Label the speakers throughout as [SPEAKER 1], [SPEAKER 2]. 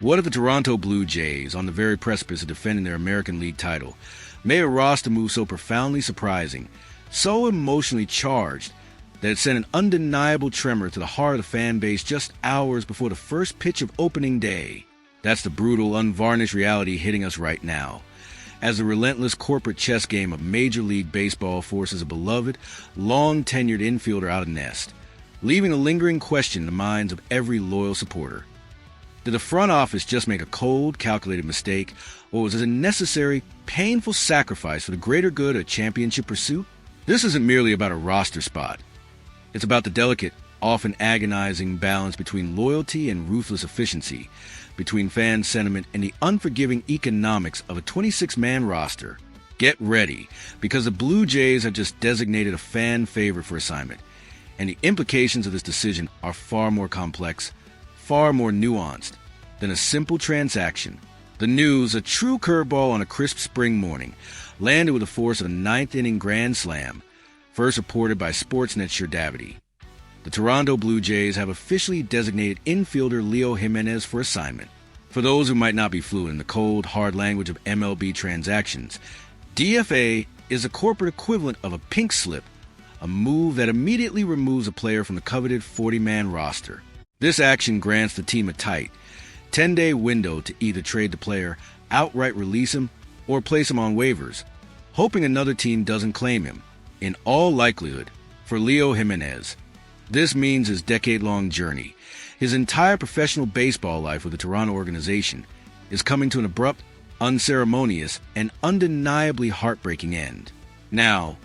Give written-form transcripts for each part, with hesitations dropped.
[SPEAKER 1] What if the Toronto Blue Jays, on the very precipice of defending their American League title, made a roster move so profoundly surprising, so emotionally charged, that it sent an undeniable tremor to the heart of the fan base just hours before the first pitch of opening day? That's the brutal, unvarnished reality hitting us right now, as the relentless corporate chess game of Major League Baseball forces a beloved, long-tenured infielder out of nest, leaving a lingering question in the minds of every loyal supporter. Did the front office just make a cold, calculated mistake, or was it a necessary, painful sacrifice for the greater good of championship pursuit? This isn't merely about a roster spot. It's about the delicate, often agonizing balance between loyalty and ruthless efficiency, between fan sentiment and the unforgiving economics of a 26-man roster. Get ready, because the Blue Jays have just designated a fan favorite for assignment, and the implications of this decision are far more complex, far more nuanced than a simple transaction. The news, a true curveball on a crisp spring morning, landed with the force of a ninth-inning grand slam, first reported by Sportsnet's Davidi. The Toronto Blue Jays have officially designated infielder Leo Jimenez for assignment. For those who might not be fluent in the cold, hard language of MLB transactions, DFA is the corporate equivalent of a pink slip, a move that immediately removes a player from the coveted 40-man roster. This action grants the team a tight, 10-day window to either trade the player, outright release him, or place him on waivers, hoping another team doesn't claim him. In all likelihood, for Leo Jimenez, this means his decade-long journey, his entire professional baseball life with the Toronto organization, is coming to an abrupt, unceremonious, and undeniably heartbreaking end. Now,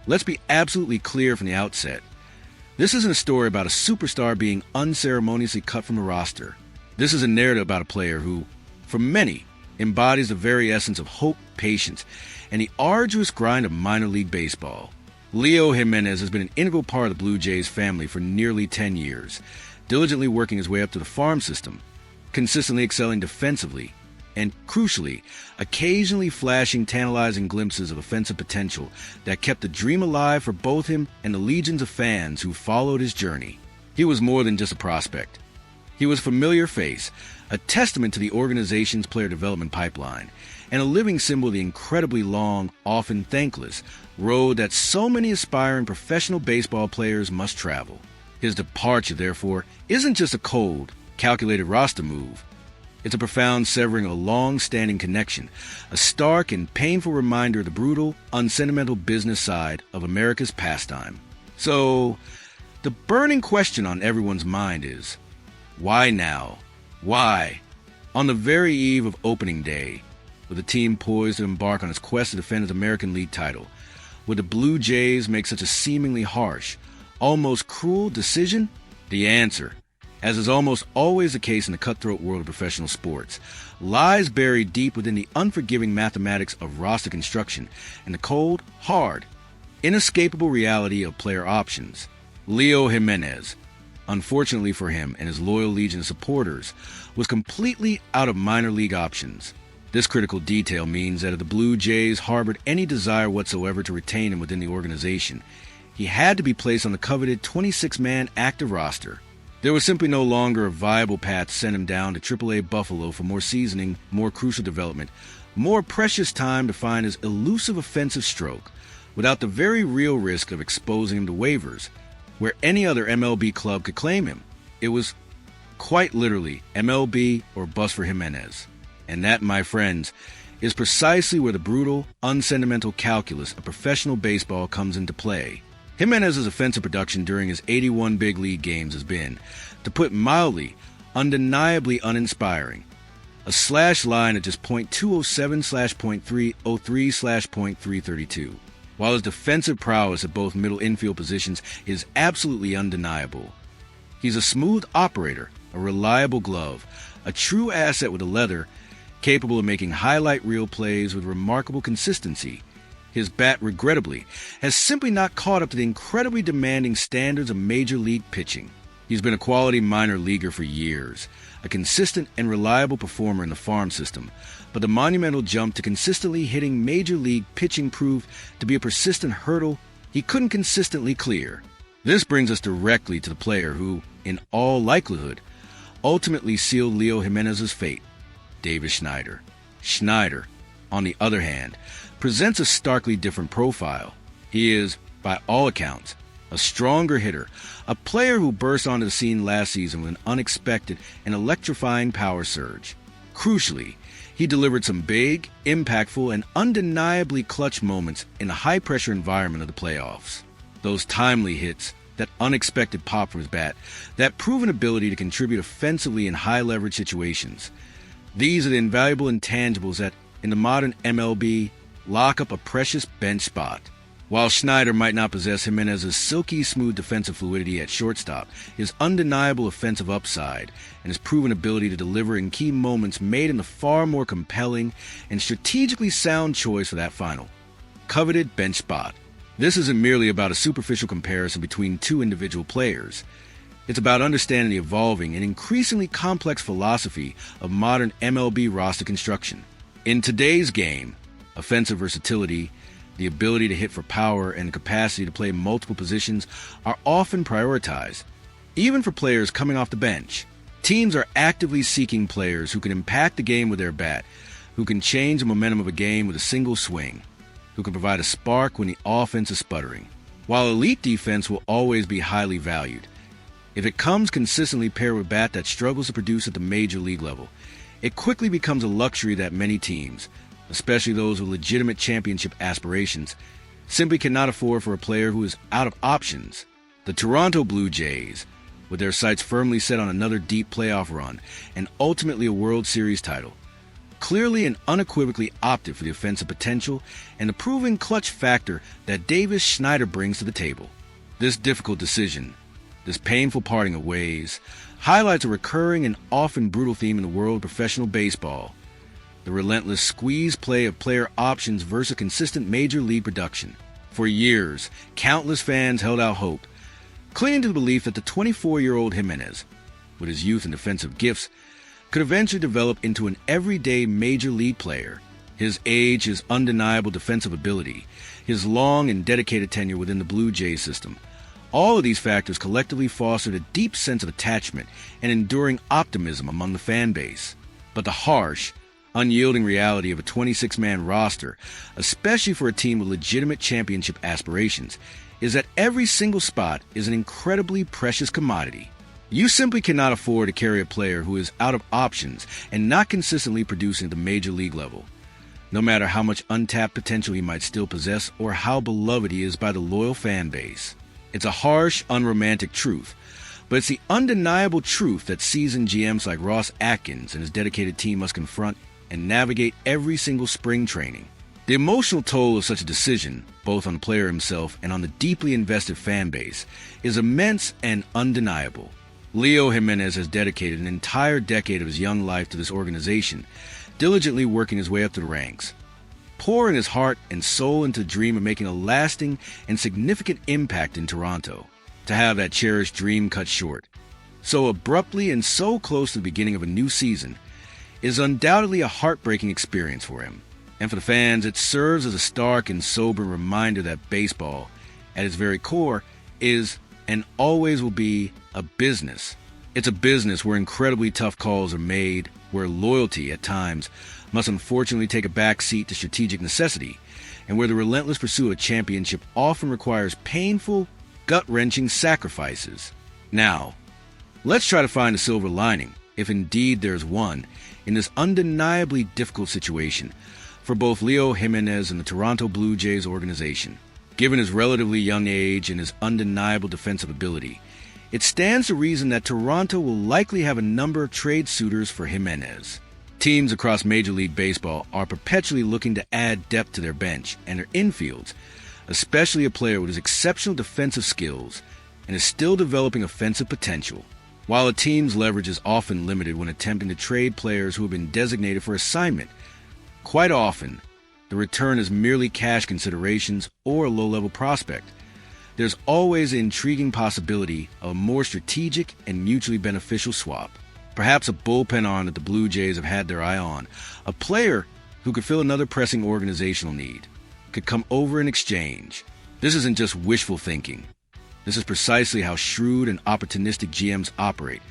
[SPEAKER 1] let's be absolutely clear from the outset. This isn't a story about a superstar being unceremoniously cut from the roster. This is a narrative about a player who, for many, embodies the very essence of hope, patience, and the arduous grind of minor league baseball. Leo Jimenez has been an integral part of the Blue Jays family for nearly 10 years, diligently working his way up to the farm system, consistently excelling defensively, and, crucially, occasionally flashing tantalizing glimpses of offensive potential that kept the dream alive for both him and the legions of fans who followed his journey. He was more than just a prospect. He was a familiar face, a testament to the organization's player development pipeline, and a living symbol of the incredibly long, often thankless, road that so many aspiring professional baseball players must travel. His departure, therefore, isn't just a cold, calculated roster move. It's a profound severing of a long-standing connection, a stark and painful reminder of the brutal, unsentimental business side of America's pastime. So, the burning question on everyone's mind is, why now? Why? On the very eve of opening day, with the team poised to embark on its quest to defend its American League title, would the Blue Jays make such a seemingly harsh, almost cruel decision? The answer, as is almost always the case in the cutthroat world of professional sports, lies buried deep within the unforgiving mathematics of roster construction and the cold, hard, inescapable reality of player options. Leo Jimenez, unfortunately for him and his loyal legion of supporters, was completely out of minor league options. This critical detail means that if the Blue Jays harbored any desire whatsoever to retain him within the organization, he had to be placed on the coveted 26-man active roster. There was simply no longer a viable path to send him down to AAA Buffalo for more seasoning, more crucial development, more precious time to find his elusive offensive stroke, without the very real risk of exposing him to waivers, where any other MLB club could claim him. It was quite literally MLB or bust for Jimenez. And that, my friends, is precisely where the brutal, unsentimental calculus of professional baseball comes into play. Jimenez's offensive production during his 81 big league games has been, to put mildly, undeniably uninspiring. A slash line at just .207/.303/.332, while his defensive prowess at both middle infield positions is absolutely undeniable. He's a smooth operator, a reliable glove, a true asset with a leather, capable of making highlight reel plays with remarkable consistency. His bat, regrettably, has simply not caught up to the incredibly demanding standards of major league pitching. He's been a quality minor leaguer for years, a consistent and reliable performer in the farm system, but the monumental jump to consistently hitting major league pitching proved to be a persistent hurdle he couldn't consistently clear. This brings us directly to the player who, in all likelihood, ultimately sealed Leo Jimenez's fate, Davis Schneider. Schneider, on the other hand, presents a starkly different profile. He is, by all accounts, a stronger hitter, a player who burst onto the scene last season with an unexpected and electrifying power surge. Crucially, he delivered some big, impactful, and undeniably clutch moments in the high-pressure environment of the playoffs. Those timely hits, that unexpected pop from his bat, that proven ability to contribute offensively in high-leverage situations. These are the invaluable intangibles that, in the modern MLB, lock up a precious bench spot. While Schneider might not possess Jimenez's silky smooth defensive fluidity at shortstop, his undeniable offensive upside and his proven ability to deliver in key moments made him the far more compelling and strategically sound choice for that final, coveted bench spot. This isn't merely about a superficial comparison between two individual players. It's about understanding the evolving and increasingly complex philosophy of modern MLB roster construction. In today's game, offensive versatility, the ability to hit for power, and the capacity to play multiple positions are often prioritized. Even for players coming off the bench, teams are actively seeking players who can impact the game with their bat, who can change the momentum of a game with a single swing, who can provide a spark when the offense is sputtering. While elite defense will always be highly valued, if it comes consistently paired with a bat that struggles to produce at the major league level, it quickly becomes a luxury that many teams, especially those with legitimate championship aspirations, simply cannot afford for a player who is out of options. The Toronto Blue Jays, with their sights firmly set on another deep playoff run and ultimately a World Series title, clearly and unequivocally opted for the offensive potential and the proven clutch factor that Davis Schneider brings to the table. This difficult decision, this painful parting of ways, highlights a recurring and often brutal theme in the world of professional baseball: the relentless squeeze play of player options versus consistent major league production. For years, countless fans held out hope, clinging to the belief that the 24-year-old Jimenez, with his youth and defensive gifts, could eventually develop into an everyday major league player. His age, his undeniable defensive ability, his long and dedicated tenure within the Blue Jays system, all of these factors collectively fostered a deep sense of attachment and enduring optimism among the fan base. But the harsh, unyielding reality of a 26-man roster, especially for a team with legitimate championship aspirations, is that every single spot is an incredibly precious commodity. You simply cannot afford to carry a player who is out of options and not consistently producing at the major league level, no matter how much untapped potential he might still possess or how beloved he is by the loyal fan base. It's a harsh, unromantic truth, but it's the undeniable truth that seasoned GMs like Ross Atkins and his dedicated team must confront and navigate every single spring training. The emotional toll of such a decision, both on the player himself and on the deeply invested fan base, is immense and undeniable. Leo Jimenez has dedicated an entire decade of his young life to this organization, diligently working his way up to the ranks, pouring his heart and soul into the dream of making a lasting and significant impact in Toronto. To have that cherished dream cut short, so abruptly and so close to the beginning of a new season, is undoubtedly a heartbreaking experience for him. And for the fans, it serves as a stark and sober reminder that baseball, at its very core, is and always will be a business. It's a business where incredibly tough calls are made, where loyalty, at times, must unfortunately take a back seat to strategic necessity, and where the relentless pursuit of a championship often requires painful, gut-wrenching sacrifices. Now, let's try to find a silver lining, if indeed there's one, in this undeniably difficult situation for both Leo Jimenez and the Toronto Blue Jays organization. Given his relatively young age and his undeniable defensive ability, it stands to reason that Toronto will likely have a number of trade suitors for Jimenez. Teams across Major League Baseball are perpetually looking to add depth to their bench and their infields, especially a player with his exceptional defensive skills and is still developing offensive potential. While a team's leverage is often limited when attempting to trade players who have been designated for assignment, quite often, the return is merely cash considerations or a low-level prospect. There's always the intriguing possibility of a more strategic and mutually beneficial swap. Perhaps a bullpen arm that the Blue Jays have had their eye on, a player who could fill another pressing organizational need, could come over in exchange. This isn't just wishful thinking. This is precisely how shrewd and opportunistic GMs operate.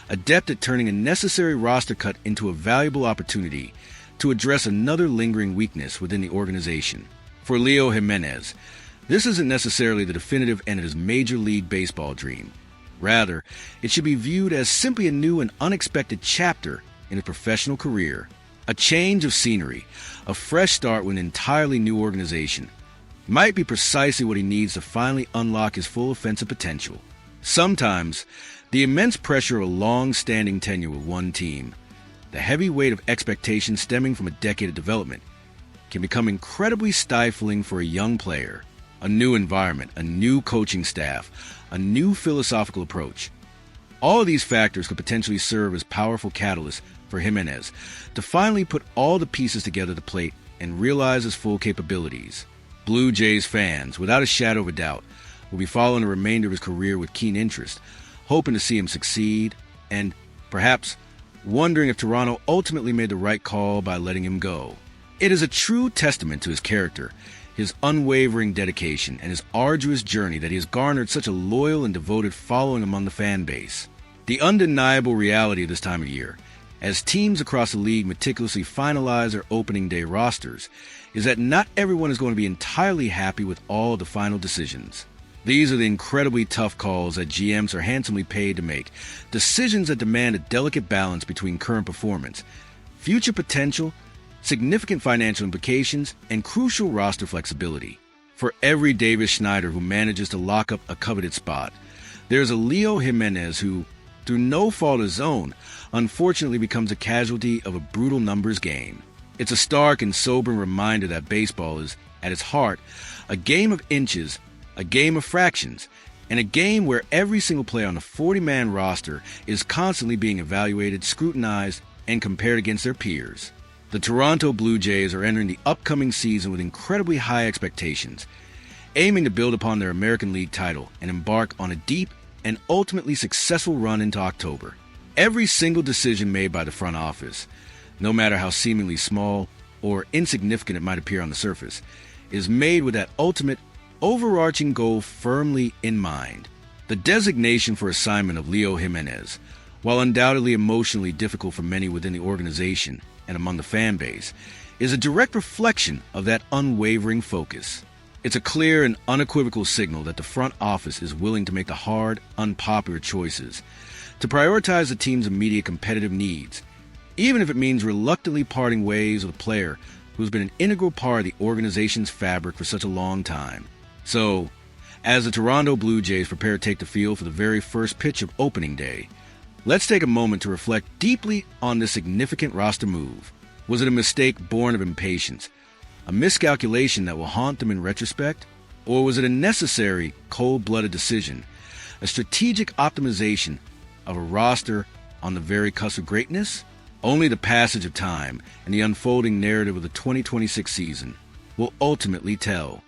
[SPEAKER 1] adept at turning a necessary roster cut into a valuable opportunity to address another lingering weakness within the organization. For Leo Jimenez, this isn't necessarily the definitive end of his Major League Baseball dream. Rather, it should be viewed as simply a new and unexpected chapter in his professional career. A change of scenery, a fresh start with an entirely new organization, might be precisely what he needs to finally unlock his full offensive potential. Sometimes, the immense pressure of a long-standing tenure with one team, the heavy weight of expectations stemming from a decade of development, can become incredibly stifling for a young player. A new environment, a new coaching staff, a new philosophical approach. All of these factors could potentially serve as powerful catalysts for Jimenez to finally put all the pieces together to plate and realize his full capabilities. Blue Jays fans, without a shadow of a doubt, will be following the remainder of his career with keen interest, hoping to see him succeed, and perhaps wondering if Toronto ultimately made the right call by letting him go. It is a true testament to his character, his unwavering dedication, and his arduous journey that he has garnered such a loyal and devoted following among the fan base. The undeniable reality of this time of year, as teams across the league meticulously finalize their opening day rosters, is that not everyone is going to be entirely happy with all of the final decisions. These are the incredibly tough calls that GMs are handsomely paid to make, decisions that demand a delicate balance between current performance, future potential, significant financial implications, and crucial roster flexibility. For every Davis Schneider who manages to lock up a coveted spot, there's a Leo Jimenez who, through no fault of his own, unfortunately becomes a casualty of a brutal numbers game. It's a stark and sobering reminder that baseball is, at its heart, a game of inches, a game of fractions, and a game where every single player on a 40-man roster is constantly being evaluated, scrutinized, and compared against their peers. The Toronto Blue Jays are entering the upcoming season with incredibly high expectations, aiming to build upon their American League title and embark on a deep and ultimately successful run into October. Every single decision made by the front office, no matter how seemingly small or insignificant it might appear on the surface, is made with that ultimate, overarching goal firmly in mind. The designation for assignment of Leo Jimenez, while undoubtedly emotionally difficult for many within the organization and among the fan base, is a direct reflection of that unwavering focus. It's a clear and unequivocal signal that the front office is willing to make the hard, unpopular choices, to prioritize the team's immediate competitive needs, even if it means reluctantly parting ways with a player who's been an integral part of the organization's fabric for such a long time. So, as the Toronto Blue Jays prepare to take the field for the very first pitch of opening day, let's take a moment to reflect deeply on this significant roster move. Was it a mistake born of impatience, a miscalculation that will haunt them in retrospect? Or was it a necessary, cold-blooded decision, a strategic optimization of a roster on the very cusp of greatness? Only the passage of time and the unfolding narrative of the 2026 season will ultimately tell.